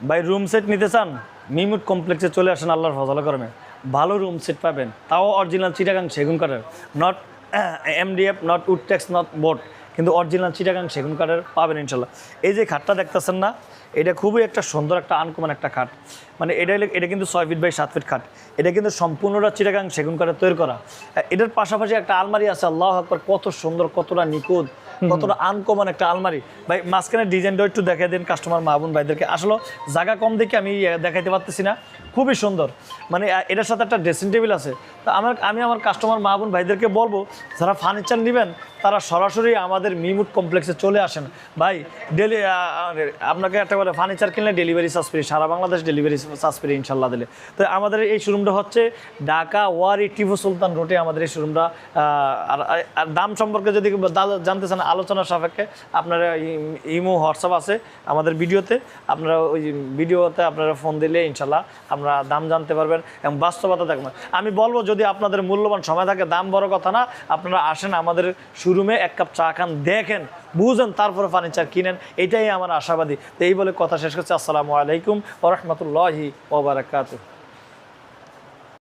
ভাই room set নিতে চান? মিমুড কমপ্লেক্সে চলে আসেন, আল্লাহর ফজল করমে ভালো রুম সেট পাবেন, তাও অরিজিনাল চিটাগাং সেগুন কাঠের, not MDF, not Woodtex, not board, কিন্তু অরিজিনাল চিটাগাং সেগুন কাঠের পাবেন ইনশাল্লাহ। এই যে খাটটা দেখতেছেন না, এটা খুবই একটা সুন্দর একটা আনকমন একটা খাট। মানে এটা কিন্তু 6 ফিট বাই 7 ফিট খাট। এটা কিন্তু সম্পূর্ণটা চিটাগাং সেগুন কাঠের তৈরি করা। এটার পাশাপাশি একটা আলমারি আছে, আল্লাহু আকবার, কত সুন্দর, কতটা নিখুঁত, কতটা আনকমন একটা আলমারি। ভাই মাঝখানে ডিজাইনটা একটু দেখাই দিন কাস্টমার মা বোন ভাইদেরকে। আসলে জায়গা কম দেখে আমি দেখাইতে পারতেছি না, খুবই সুন্দর। মানে এটার সাথে একটা ড্রেসিং টেবিল আছে। তো আমি আমার কাস্টমার মা বোন ভাইদেরকে বলবো, যারা ফার্নিচার নেবেন তারা সরাসরি আমাদের মিমুড কমপ্লেক্সে চলে আসেন। ভাই আপনাকে একটা বলে, ফার্নিচার কিনলে ডেলিভারি চার্জ ফ্রি, সারা বাংলাদেশ ডেলিভারি চার্জ ফ্রি ইনশাল্লাহ দিলে। তো আমাদের এই শোরুমটা হচ্ছে ঢাকা ওয়ারি টিপু সুলতান রোডে আমাদের এই শোরুমটা। আর দাম সম্পর্কে যদি জানতে চান আলোচনা সাপেক্ষে, আপনারা ইমো হোয়াটসঅ্যাপ আছে আমাদের ভিডিওতে, আপনারা ওই ভিডিওতে আপনারা ফোন দিলে ইনশাল্লাহ আমরা দাম জানতে পারবেন এবং বাস্তবতা দেখবেন। আমি বলবো, যদি আপনাদের মূল্যবান সময় থাকে, দাম বড় কথা না, আপনারা আসেন আমাদের শোরুমে, এক কাপ চা খান, দেখেন, বুঝেন, তারপরে ফার্নিচার কিনেন, এটাই আমার আশাবাদী। তো এই বলে কথা শেষ করছি। আসসালামু আলাইকুম ওয়া রাহমাতুল্লাহি ওয়া বারাকাতুহু।